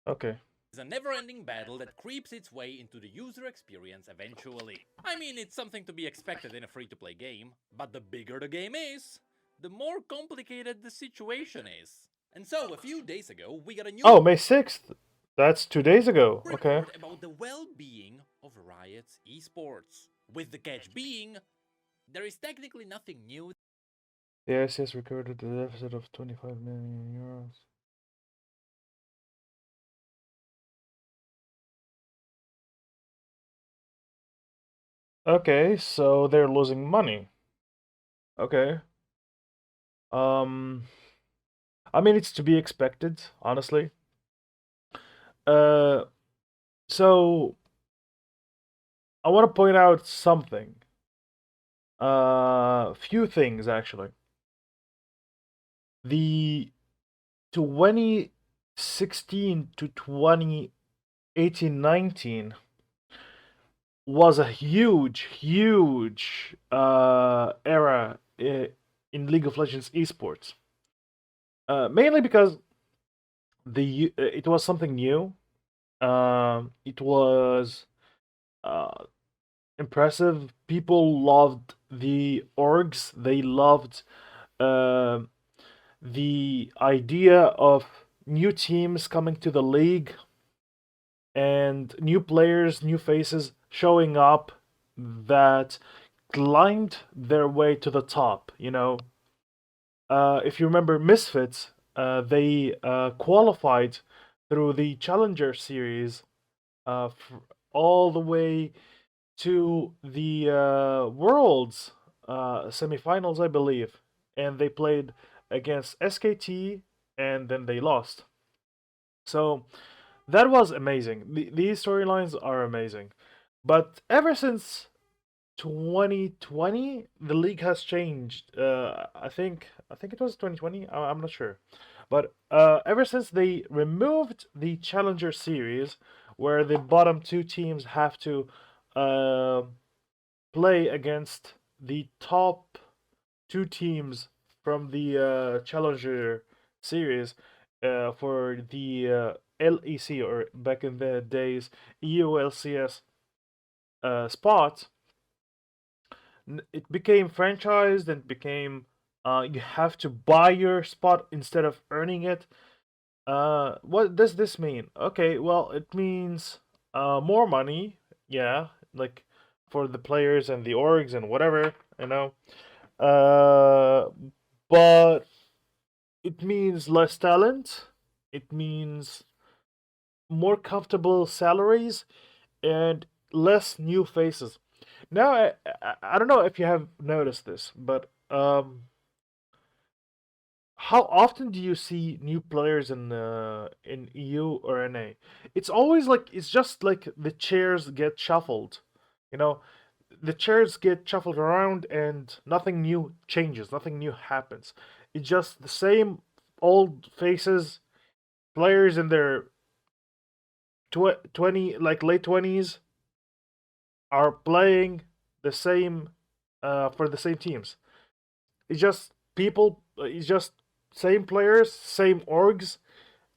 Okay. It's a never-ending battle that creeps its way into the user experience eventually. I mean, it's something to be expected in a free-to-play game, but the bigger the game is, the more complicated the situation is. And so, a few days ago, we got a new Oh, May 6th. That's 2 days ago. Okay. report about the well-being of Riot's esports. With the catch being, there is technically nothing new. The ICS recorded a deficit of 25 million euros. Okay, so they're losing money. Okay. Um, I mean, it's to be expected, honestly. Uh, so I want to point out something. Few things actually. The 2016 to 2018-19 was a huge era in League of Legends esports. Mainly because it was something new. It was uh, impressive. People loved the orgs. They loved uh, the idea of new teams coming to the league and new players, new faces showing up that climbed their way to the top. If you remember Misfits, they qualified through the Challenger series all the way to the Worlds semifinals, I believe, and they played against SKT, and then they lost. So that was amazing. These storylines are amazing, but ever since 2020, the league has changed. I think it was 2020. I'm not sure, but ever since they removed the Challenger series, where the bottom two teams have to uh, play against the top two teams from the Challenger series for the LEC, or back in the days EULCS spot. It became franchised and became you have to buy your spot instead of earning it. What does this mean? Okay, well, it means more money, yeah, like for the players and the orgs and whatever, you know. Uh, but it means less talent. It means more comfortable salaries and less new faces. Now, I don't know if you have noticed this, but how often do you see new players in EU or NA? It's always like it's just like the chairs get shuffled, you know. The chairs get shuffled around and nothing new changes, nothing new happens. It's just the same old faces, players in their 20, like late 20s, are playing the same for the same teams. It's just people. It's just same players, same orgs,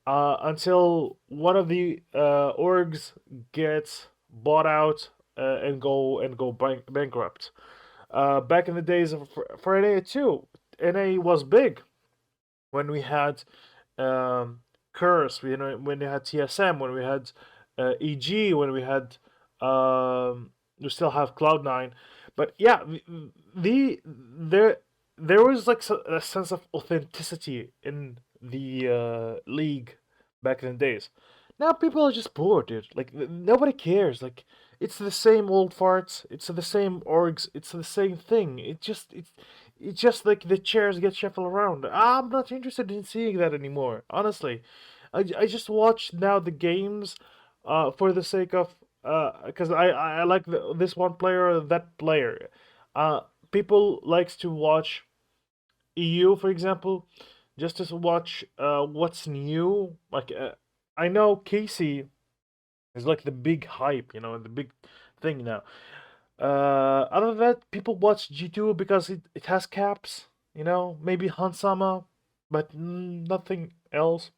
until one of the orgs gets bought out and go bankrupt. Back in the days of for NA too, NA was big when we had Curse, when we had TSM, when we had EG, when we had we still have Cloud9, but yeah, the there was like a sense of authenticity in the league back in the days. Now people are just bored, dude. Like nobody cares. Like it's the same old farts. It's the same orgs. It's the same thing. It's just like the chairs get shuffled around. I'm not interested in seeing that anymore. Honestly, I just watch now the games, for the sake of because I like this one player or that player. Uh, People likes to watch EU, for example, just to watch what's new. Like I know Casey is like the big hype, the big thing now. Other than that, people watch G2 because it has caps, maybe Hansama, but nothing else.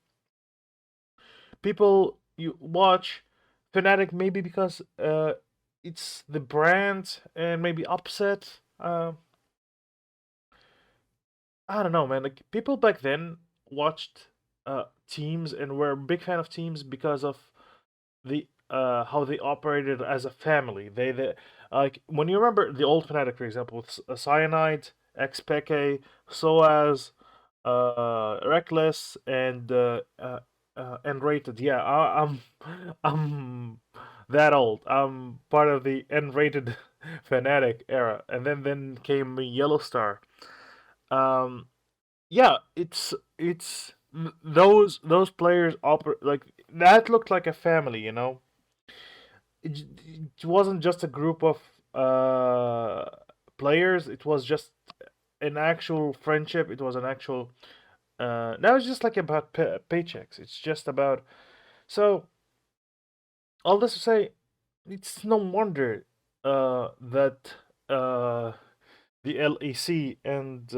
people you watch Fnatic maybe because it's the brand and maybe upset. I don't know, man. Like people back then watched teams and were a big fan of teams because of the how they operated as a family. They like when you remember the old Fnatic, for example, with Cyanide, XPK, Soaz, Reckless, and Rated. Yeah, I'm that old. I'm part of the N-rated Fnatic era, and then came Yellow Star. Um, yeah, those players operate like that looked like a family, you know. It wasn't just a group of players. It was just an actual friendship. It was an actual. Now it's just like about paychecks. It's just about. So all this to say, it's no wonder that the LEC and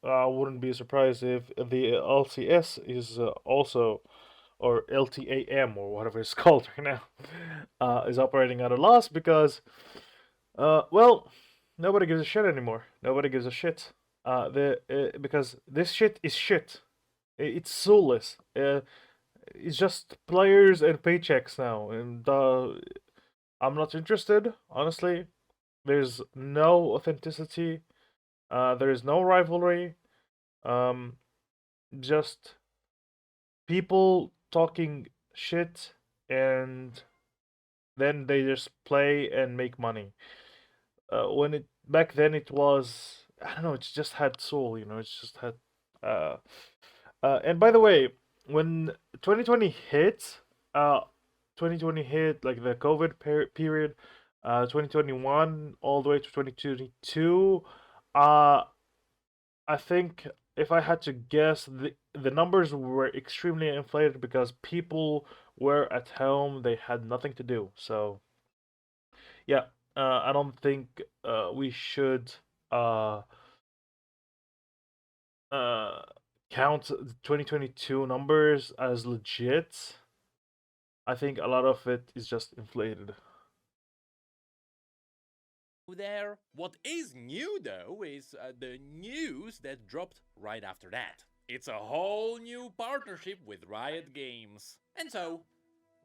I wouldn't be surprised if the LCS is also or LTAM or whatever it's called right now is operating at a loss because well, nobody gives a shit anymore. Nobody gives a shit. Because this shit is shit. It's soulless. It's just players and paychecks now, and I'm not interested. Honestly, there's no authenticity. There is no rivalry. Um, just people talking shit, and then they just play and make money. When it back then it was I don't know. It just had soul. You know, it just had. Uh, and by the way, when 2020 hit, uh, 2020 hit like the COVID period, 2021 all the way to 2022. Uh, I think if I had to guess, the numbers were extremely inflated because people were at home; they had nothing to do. So yeah, I don't think we should uh, uh, count the 2022 numbers as legit. I think a lot of it is just inflated. There. What is new though is the news that dropped right after that. It's a whole new partnership with Riot Games. And so,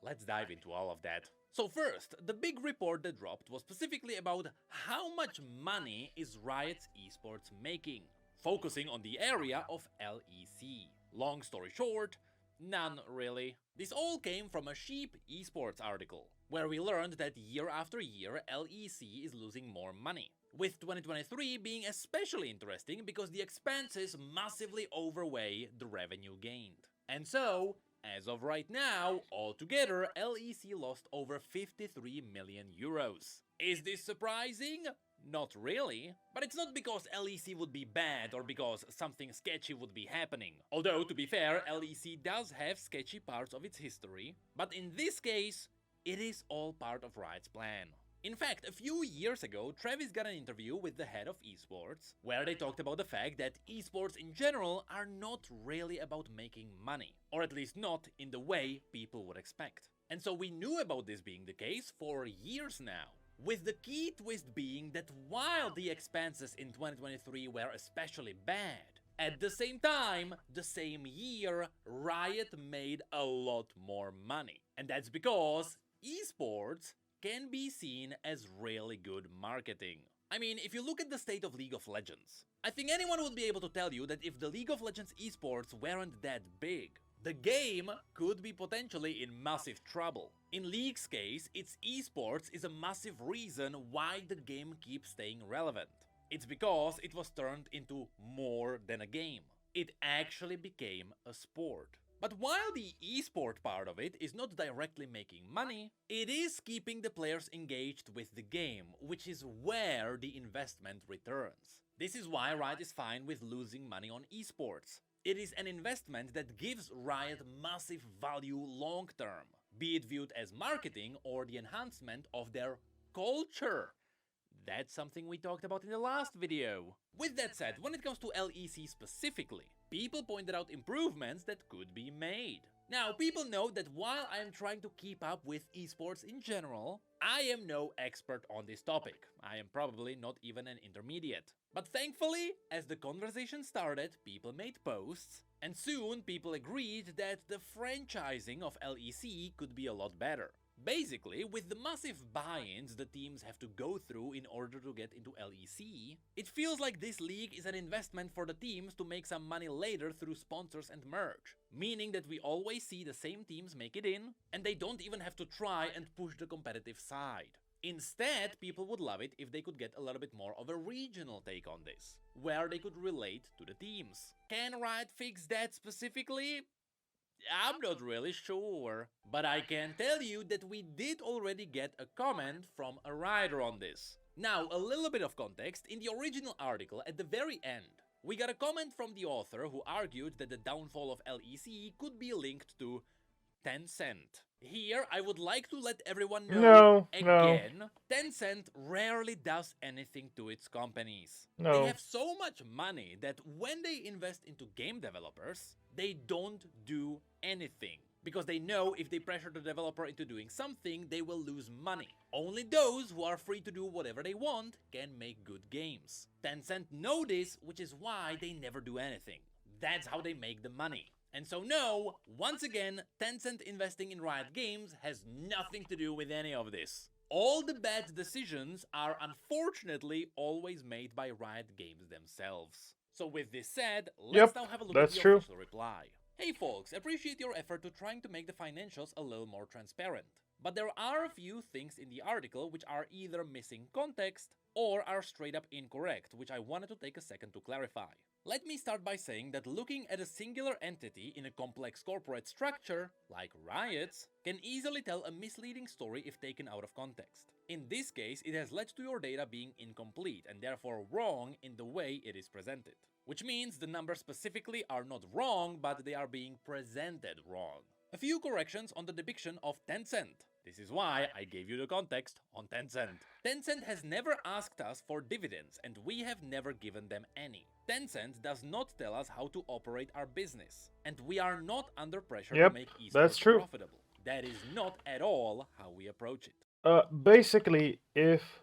let's dive into all of that. So first, the big report that dropped was specifically about how much money is Riot's esports making, focusing on the area of LEC. Long story short, none really. This all came from a Sheep Esports article, where we learned that year after year LEC is losing more money, with 2023 being especially interesting because the expenses massively overweigh the revenue gained. And so, as of right now, altogether, LEC lost over 53 million euros. Is this surprising? Not really, but it's not because LEC would be bad or because something sketchy would be happening. Although, to be fair, LEC does have sketchy parts of its history, but in this case, it is all part of Riot's plan. In fact, a few years ago, Travis got an interview with the head of esports, where they talked about the fact that esports in general are not really about making money, or at least not in the way people would expect. And so we knew about this being the case for years now. With the key twist being that while the expenses in 2023 were especially bad, at the same time, the same year, Riot made a lot more money. And that's because esports can be seen as really good marketing. I mean, if you look at the state of League of Legends, I think anyone would be able to tell you that if the League of Legends esports weren't that big, the game could be potentially in massive trouble. In League's case, its esports is a massive reason why the game keeps staying relevant. It's because it was turned into more than a game. It actually became a sport. But while the esport part of it is not directly making money, it is keeping the players engaged with the game, which is where the investment returns. This is why Riot is fine with losing money on esports. It is an investment that gives Riot massive value long term, be it viewed as marketing or the enhancement of their culture. That's something we talked about in the last video. With that said, when it comes to LEC specifically, people pointed out improvements that could be made. Now, people know that while I am trying to keep up with esports in general, I am no expert on this topic. I am probably not even an intermediate. But thankfully, as the conversation started, people made posts, and soon people agreed that the franchising of LEC could be a lot better. Basically, with the massive buy-ins the teams have to go through in order to get into LEC, it feels like this league is an investment for the teams to make some money later through sponsors and merch, meaning that we always see the same teams make it in, and they don't even have to try and push the competitive side. Instead, people would love it if they could get a little bit more of a regional take on this, where they could relate to the teams. Can Riot fix that specifically? I'm not really sure, but I can tell you that we did already get a comment from a writer on this. Now, a little bit of context, in the original article at the very end, we got a comment from the author who argued that the downfall of LEC could be linked to Tencent. Here, I would like to let everyone know No, no, again, Tencent rarely does anything to its companies. They no. have so much money that when they invest into game developers, they don't do anything. Because they know if they pressure the developer into doing something, they will lose money. Only those who are free to do whatever they want can make good games. Tencent know this, which is why they never do anything. That's how they make the money. And so no, once again, Tencent investing in Riot Games has nothing to do with any of this. All the bad decisions are unfortunately always made by Riot Games themselves. So with this said, let's Yep, now have a look at that's the true. official reply. Hey folks, appreciate your effort to trying to make the financials a little more transparent. But there are a few things in the article which are either missing context or are straight up incorrect, which I wanted to take a second to clarify. Let me start by saying that looking at a singular entity in a complex corporate structure, like Riot's, can easily tell a misleading story if taken out of context. In this case, it has led to your data being incomplete and therefore wrong in the way it is presented. Which means the numbers specifically are not wrong, but they are being presented wrong. A few corrections on the depiction of Tencent. This is why I gave you the context on Tencent. Tencent has never asked us for dividends, and we have never given them any. Tencent does not tell us how to operate our business, and we are not under pressure to Yep, make that's esports true. profitable. That is not at all how we approach it. Basically, if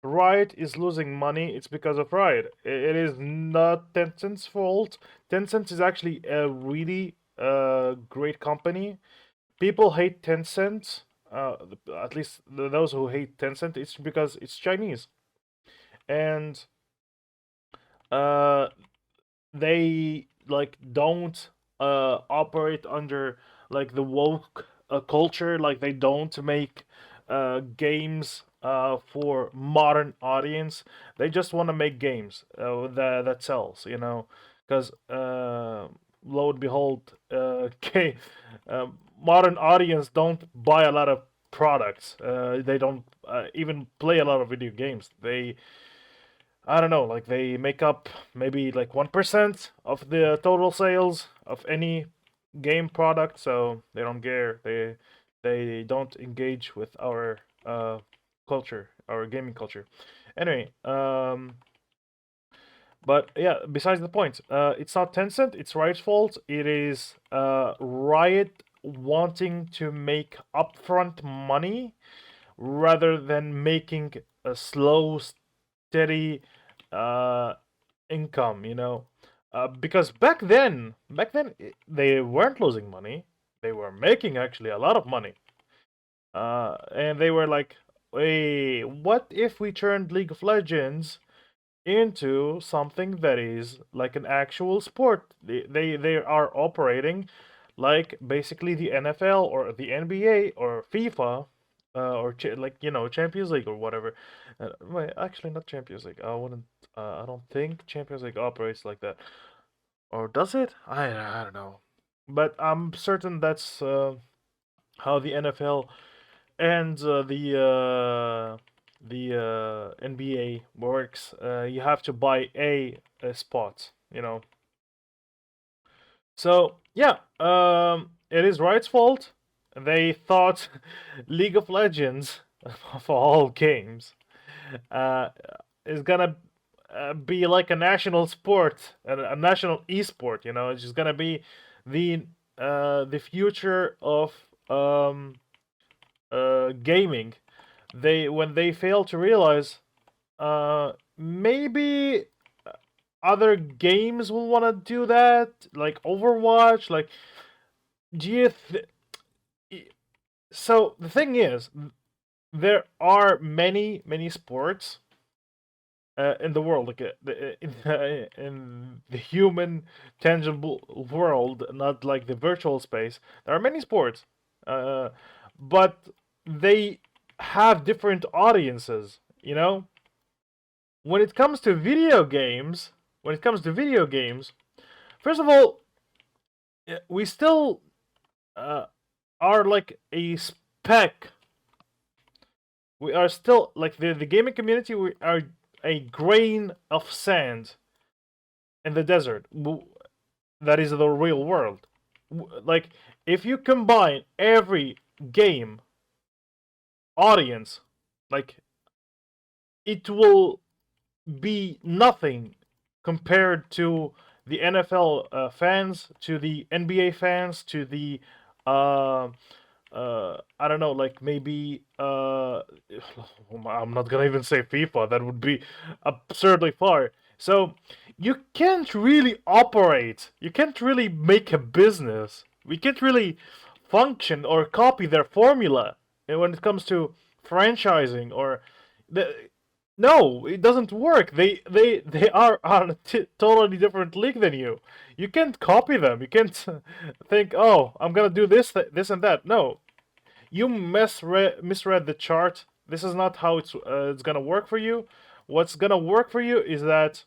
Riot is losing money, it's because of Riot. It is not Tencent's fault. Tencent is actually a really great company. People hate Tencent. At least those who hate Tencent, it's because it's Chinese, and uh, they like don't operate under like the woke culture. Like they don't make games for modern audience. They just want to make games that sells. Because lo and behold, modern audience don't buy a lot of products. They don't even play a lot of video games. I don't know, like they make up maybe like 1% of the total sales of any game product, so they don't care. They don't engage with our culture, our gaming culture. Anyway, but yeah, besides the point, it's not Tencent, it's Riot's fault. It is Riot wanting to make upfront money rather than making a slow, steady uh, income, because back then they weren't losing money. They were making actually a lot of money. And they were like, hey, what if we turned League of Legends into something that is like an actual sport? They are operating like basically the NFL or the NBA or FIFA, or like Champions League or whatever. Wait, actually not Champions League. I wouldn't. I don't think Champions League operates like that, or does it? I don't know, but I'm certain that's how the NFL and the NBA works. You have to buy a spot, So yeah, it is Riot's fault. They thought League of Legends, of all games, uh, is gonna be like a national sport, a national esport. It's just gonna be the the future of gaming. When they fail to realize maybe other games will want to do that, like Overwatch. Like, do you? So the thing is, there are many sports in the world, like in the human tangible world, not like the virtual space. There are many sports, uh, but they have different audiences. You know, when it comes to video games, first of all, we still uh, are like a speck. We are still like the gaming community. We are a grain of sand in the desert. That is the real world. Like, if you combine every game audience, like, it will be nothing compared to the NFL fans, to the NBA fans, to the I don't know, like maybe I'm not gonna even say FIFA. That would be absurdly far. So you can't really operate. You can't really make a business. We can't really function or copy their formula when it comes to franchising or the. No, it doesn't work. They are on a totally different league than you. You can't copy them. You can't think, oh, I'm gonna do this, this, and that. No, you misread the chart. This is not how it's gonna work for you. What's gonna work for you is that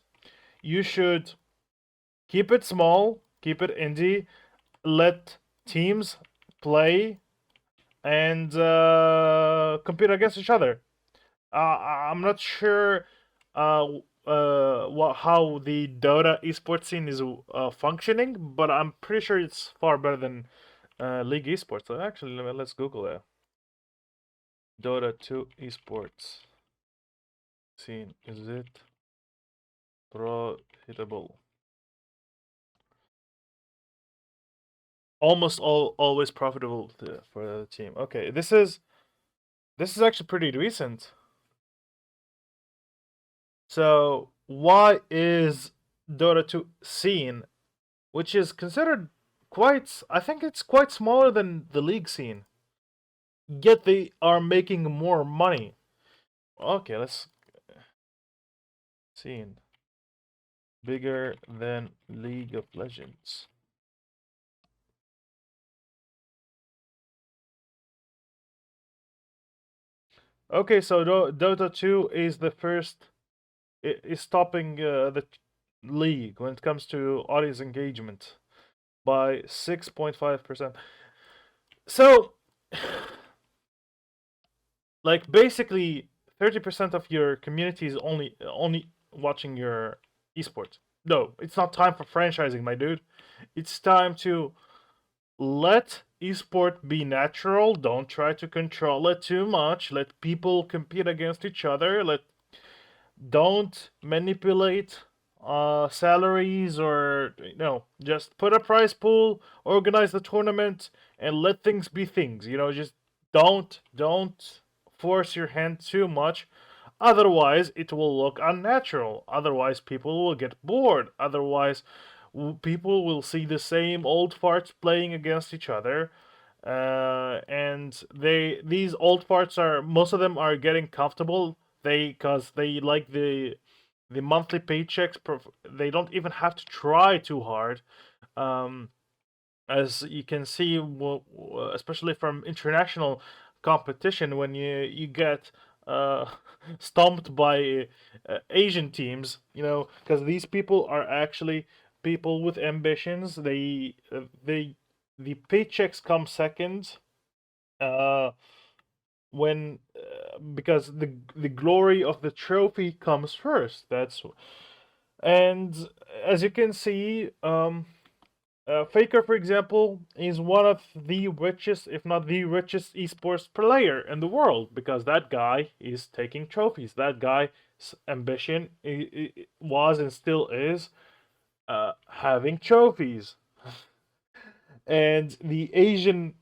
you should keep it small, keep it indie, let teams play and compete against each other. I'm not sure how the Dota esports scene is functioning, but I'm pretty sure it's far better than League esports. So actually, let's Google it. Dota 2 esports scene, is it profitable? Almost always profitable for the team. Okay, this is actually pretty recent. So why is Dota 2 scene, which is considered quite, I think it's quite smaller than the league scene, yet they are making more money? Okay, let's scene bigger than League of Legends. Okay, so Dota 2 is the first, is topping the league when it comes to audience engagement by 6.5%. So, like, basically 30% of your community is only watching your esports. No, it's not time for franchising, my dude. It's time to let esport be natural. Don't try to control it too much. Let people compete against each other. Don't manipulate salaries, or just put a prize pool, organize the tournament, and let things be things. Just don't force your hand too much. Otherwise, it will look unnatural. Otherwise, people will get bored. Otherwise, people will see the same old farts playing against each other. And these old farts are, most of them are getting comfortable. Because they like the monthly paychecks. They don't even have to try too hard. Um, as you can see, especially from international competition, when you get stomped by Asian teams, because these people are actually people with ambitions. The paychecks come second. When Because the glory of the trophy comes first. And as you can see, Faker, for example, is one of the richest, if not the richest, esports player in the world, because that guy is taking trophies. That guy's ambition was and still is having trophies. and the Asian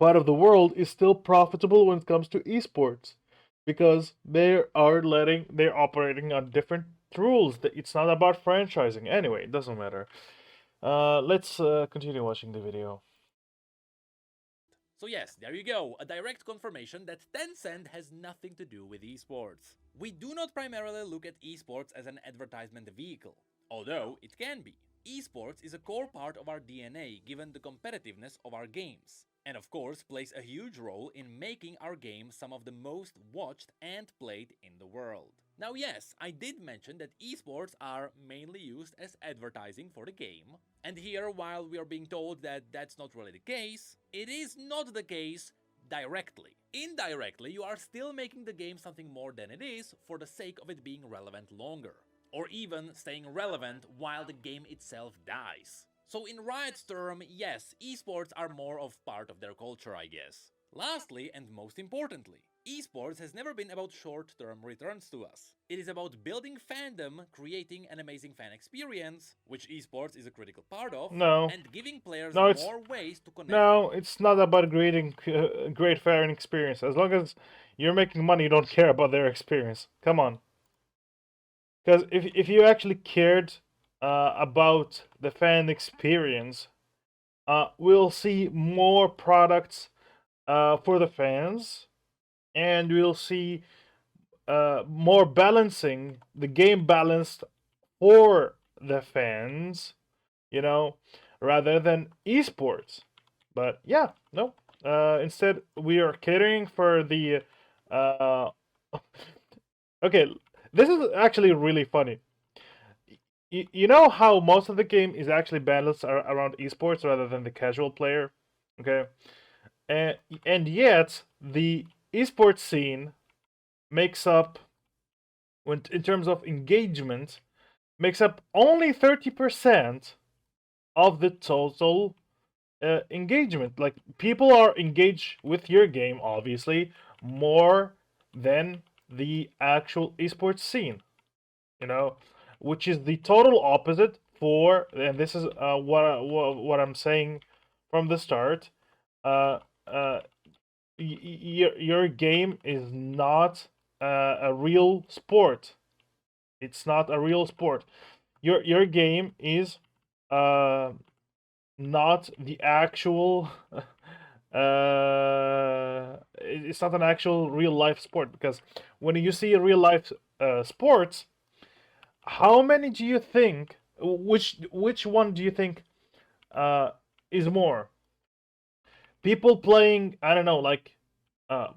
part of the world is still profitable when it comes to esports because they're operating on different rules. It's not about franchising. Anyway, it doesn't matter. Let's continue watching the video. So yes, there you go, a direct confirmation that Tencent has nothing to do with esports. We do not primarily look at esports as an advertisement vehicle, although it can be. Esports is a core part of our DNA given the competitiveness of our games, and of course plays a huge role in making our games some of the most watched and played in the world. Now yes, I did mention that esports are mainly used as advertising for the game, and here while we are being told that that's not really the case, it is not the case directly. Indirectly, you are still making the game something more than it is for the sake of it being relevant longer, or even staying relevant while the game itself dies. So in Riot's term, yes, esports are more of part of their culture, I guess. Lastly, and most importantly, esports has never been about short-term returns to us. It is about building fandom, creating an amazing fan experience, which esports is a critical part of, No, and giving players no, it's more ways to connect. no, it's not about creating great fan experience. As long as you're making money, you don't care about their experience. Come on. Because if you actually cared about the fan experience, we'll see more products for the fans, and we'll see more balancing the game balanced for the fans, you know, rather than esports. But yeah, no. Instead, we are catering for the. Uh, okay, this is actually really funny. You know how most of the game is actually balanced around esports rather than the casual player, okay? And yet the esports scene makes up, when in terms of engagement, makes up only 30% of the total engagement. Like people are engaged with your game, obviously, more than the actual esports scene. You know, which is the total opposite for, and this is what I'm saying from the start. Uh, uh, your game is not a real sport. It's not a real sport. Your game is uh, not the actual. It's not an actual real life sport because when you see a real life sports, how many do you think? Which one do you think uh, is more? People playing, I don't know, like uh,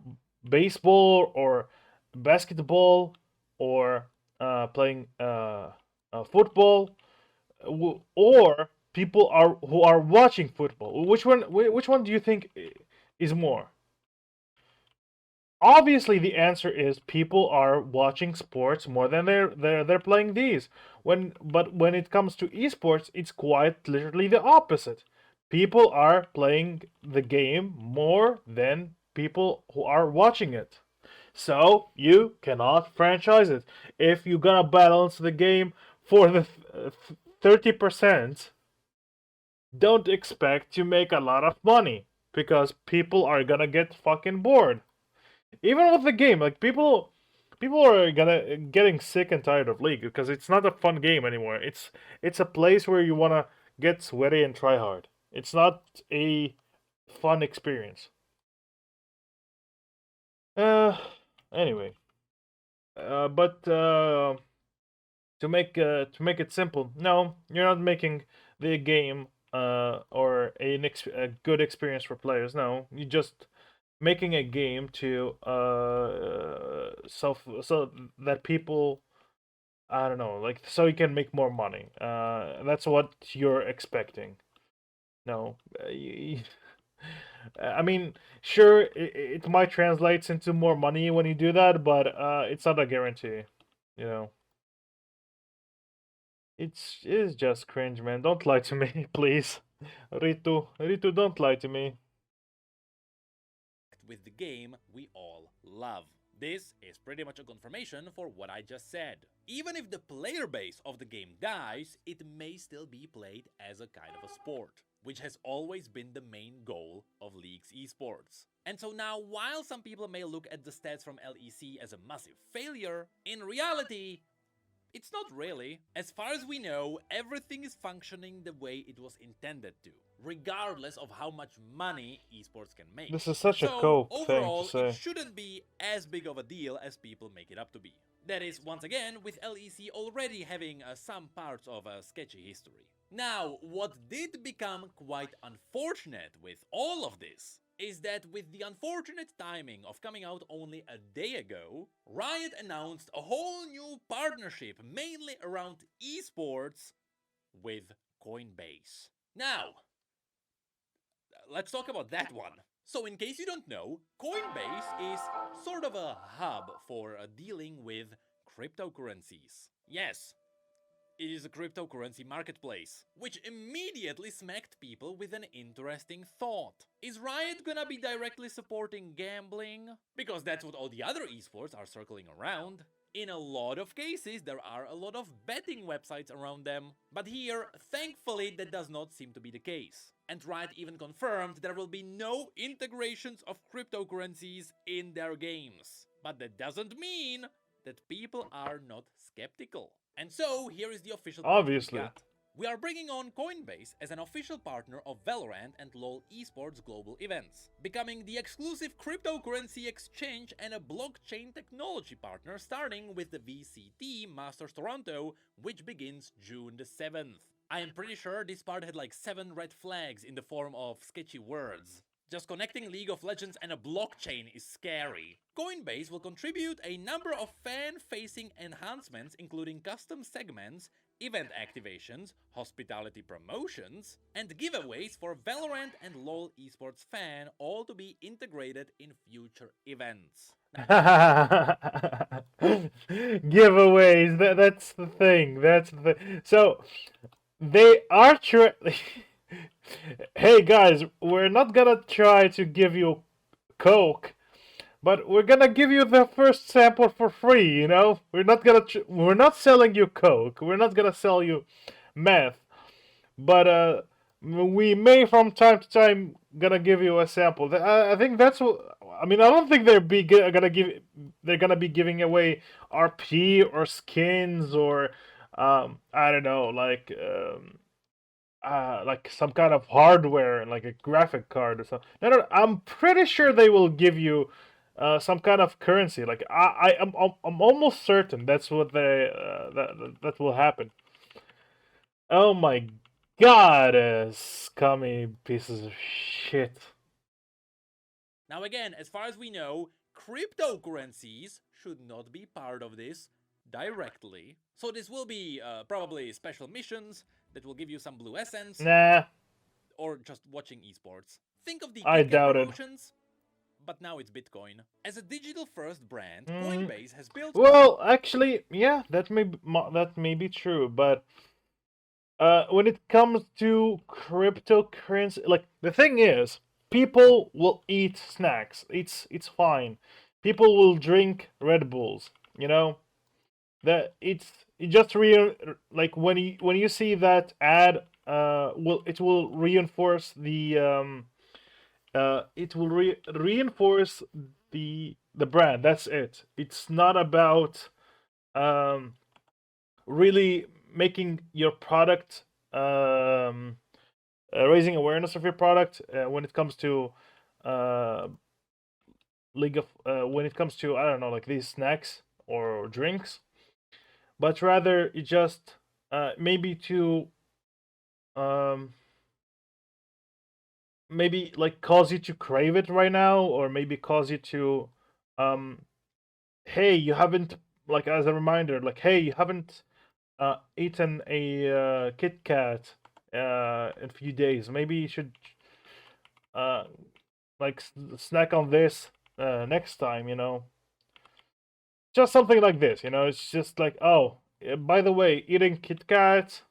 baseball or basketball or playing football, or people are who are watching football. Which one do you think is more? Obviously the answer is people are watching sports more than they're playing these. When it comes to esports, it's quite literally the opposite. People are playing the game more than people who are watching it. So you cannot franchise it. If you're gonna balance the game for the 30%, don't expect to make a lot of money because people are gonna get fucking bored. Even with the game, like people are gonna getting sick and tired of League because it's not a fun game anymore. It's a place where you wanna get sweaty and try hard. It's not a fun experience. Uh, anyway, but to make it simple, no, you're not making the game or a good experience for players. No, you just making a game to so that people, I don't know, like so you can make more money. That's what you're expecting. No, I mean, sure, it might translate into more money when you do that, but it's not a guarantee. You know, it is just cringe, man. Don't lie to me, please. Ritu, don't lie to me. With the game we all love. This is pretty much a confirmation for what I just said. Even if the player base of the game dies, it may still be played as a kind of a sport, which has always been the main goal of League's esports. And so now, while some people may look at the stats from LEC as a massive failure, in reality, it's not really. As far as we know, everything is functioning the way it was intended to, regardless of how much money esports can make. This is such a So, cope thing to overall, it say. shouldn't be as big of a deal as people make it up to be. That is, once again, with LEC already having some parts of a sketchy history. Now, what did become quite unfortunate with all of this is that with the unfortunate timing of coming out only a day ago, Riot announced a whole new partnership mainly around esports with Coinbase. Now, let's talk about that one. So in case you don't know, Coinbase is sort of a hub for dealing with cryptocurrencies. Yes, it is a cryptocurrency marketplace, which immediately smacked people with an interesting thought. Is Riot gonna be directly supporting gambling? Because that's what all the other esports are circling around. In a lot of cases, there are a lot of betting websites around them, but here, thankfully, that does not seem to be the case. And Riot even confirmed there will be no integrations of cryptocurrencies in their games. But that doesn't mean that people are not skeptical. And so, here is the official part Obviously. we got. We are bringing on Coinbase as an official partner of Valorant and LoL esports global events, becoming the exclusive cryptocurrency exchange and a blockchain technology partner starting with the VCT Masters Toronto, which begins June the 7th. I am pretty sure this part had like 7 red flags in the form of sketchy words. Just connecting League of Legends and a blockchain is scary. Coinbase will contribute a number of fan-facing enhancements including custom segments, event activations, hospitality promotions, and giveaways for Valorant and LoL esports fan, all to be integrated in future events. Giveaways, that's the thing. That's the thing. So they are hey guys, we're not gonna try to give you Coke, but we're gonna give you the first sample for free. You know, we're not selling you Coke. We're not gonna sell you meth, but we may from time to time gonna give you a sample. I think that's what. I mean, I don't think they're gonna be giving away RP or skins or I don't know, like some kind of hardware, like a graphic card or something. No, no, I'm pretty sure they will give you some kind of currency. Like I'm almost certain that's what that will happen. Oh my god, scummy pieces of shit. Now again, as far as we know, cryptocurrencies should not be part of this directly. So this will be probably special missions that will give you some blue essence. Nah. Or just watching esports. Think of the I KitKat doubt it. promotions, but now it's Bitcoin. As a digital-first brand, Coinbase has built... Well, actually, yeah, that may be true, but when it comes to cryptocurrency, like the thing is, people will eat snacks. It's fine. People will drink Red Bulls. You know, that it just like when you see that ad, it will reinforce reinforce the brand. That's it. It's not about really making your product raising awareness of your product when it comes to uh, league of when it comes to, I don't know, like these snacks or drinks, but rather it just maybe to um, maybe like cause you to crave it right now, or maybe cause you to um, hey, you haven't, like, as a reminder, like, hey, you haven't eaten a Kit Kat in a few days. Maybe you should uh, like snack on this next time. You know, just something like this. You know, it's just like, oh, by the way, eating Kit Kat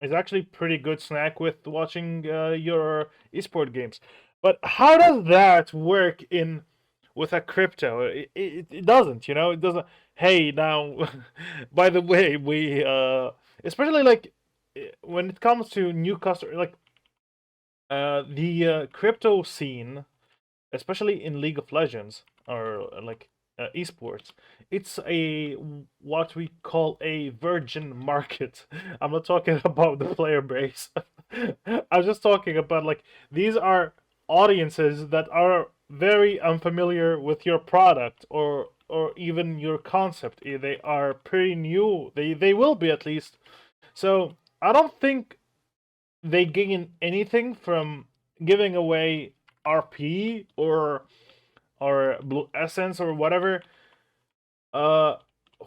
is actually pretty good snack with watching your esport games. But how does that work in with a crypto? It doesn't. You know, it doesn't. Hey, now, by the way, we especially like when it comes to new customers, like The crypto scene, especially in League of Legends or like esports, it's a what we call a virgin market. I'm not talking about the player base. I'm just talking about like these are audiences that are very unfamiliar with your product or even your concept. They are pretty new. They will be at least. So I don't think they gain anything from giving away RP or blue essence or whatever uh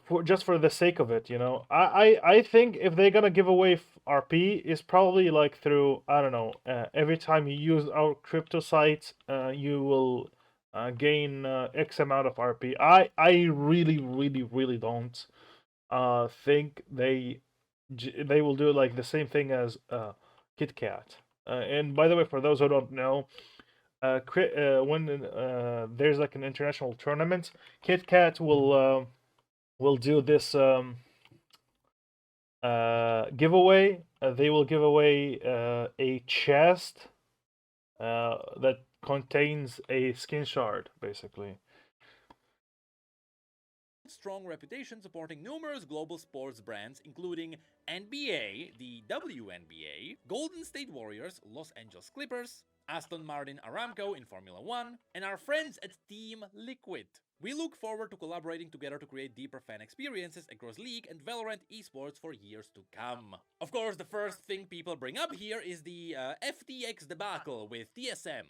for just for the sake of it, you know. I think if they're gonna give away RP is probably like through, I don't know, every time you use our crypto site you will gain X amount of RP. I really don't think they will do like the same thing as KitKat. And by the way, for those who don't know, when there's like an international tournament, KitKat will do this giveaway. They will give away a chest that contains a skin shard, basically. Strong reputation supporting numerous global sports brands, including NBA, the WNBA, Golden State Warriors, Los Angeles Clippers, Aston Martin Aramco in Formula One, and our friends at Team Liquid. We look forward to collaborating together to create deeper fan experiences across League and Valorant esports for years to come. Of course, the first thing people bring up here is the FTX debacle with TSM.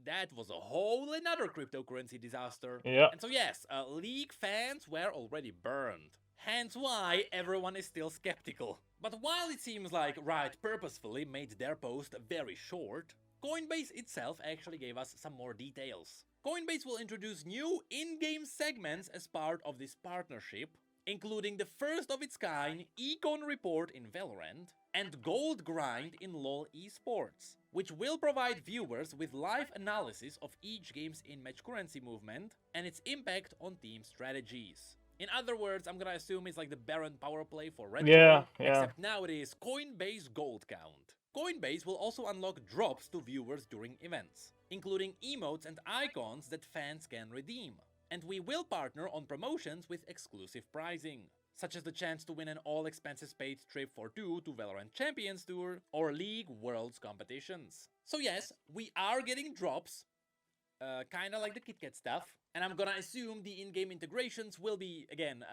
That was a whole another cryptocurrency disaster. Yeah. And so yes, League fans were already burned. Hence why everyone is still skeptical. But while it seems like Riot purposefully made their post very short, Coinbase itself actually gave us some more details. Coinbase will introduce new in-game segments as part of this partnership, including the first of its kind Econ Report in Valorant and Gold Grind in LoL esports, which will provide viewers with live analysis of each game's in-match currency movement and its impact on team strategies. In other words, I'm gonna assume it's like the Baron power play for Red Yeah, Bull, yeah. except now it is Coinbase Gold Count. Coinbase will also unlock drops to viewers during events, including emotes and icons that fans can redeem. And we will partner on promotions with exclusive pricing, such as the chance to win an all-expenses-paid trip for two to Valorant Champions Tour or League Worlds competitions. So yes, we are getting drops, kinda like the KitKat stuff, and I'm gonna assume the in-game integrations will be, again,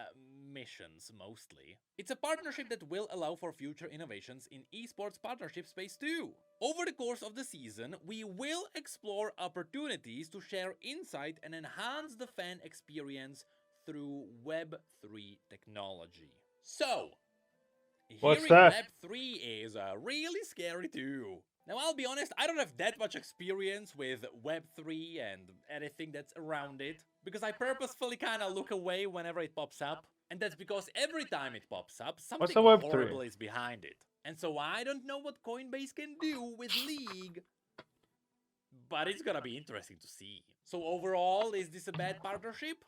missions mostly. It's a partnership that will allow for future innovations in esports partnership space too. Over the course of the season, we will explore opportunities to share insight and enhance the fan experience through Web3 technology. So, What's hearing that? Web3 is really scary too. Now, I'll be honest, I don't have that much experience with Web3 and anything that's around it, because I purposefully kinda look away whenever it pops up, and that's because every time it pops up, What's something the Web3? horrible is behind it. And so I don't know what Coinbase can do with League, but it's gonna be interesting to see. So overall, is this a bad partnership?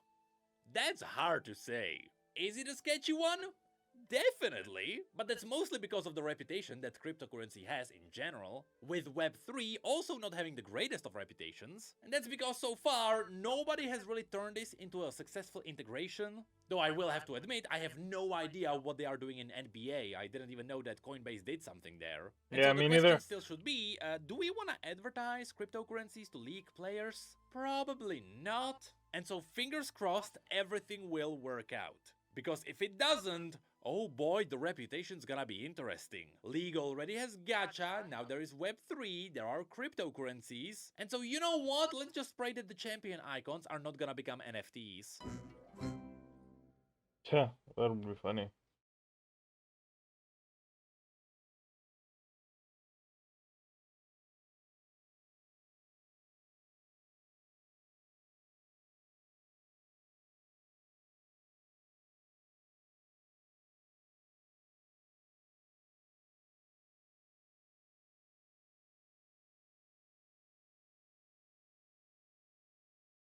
That's hard to say. Is it a sketchy one? Definitely, but that's mostly because of the reputation that cryptocurrency has in general, with Web3 also not having the greatest of reputations, and that's because so far nobody has really turned this into a successful integration. Though I will have to admit, I have no idea what they are doing in NBA. I didn't even know that Coinbase did something there. And Yeah, so the me question neither. still should be, do we want to advertise cryptocurrencies to League players? Probably not. And so fingers crossed everything will work out. Because if it doesn't, oh boy, the reputation's gonna be interesting. League already has gacha, now there is Web3, there are cryptocurrencies. And so you know what? Let's just pray that the champion icons are not gonna become NFTs. Yeah, that would be funny.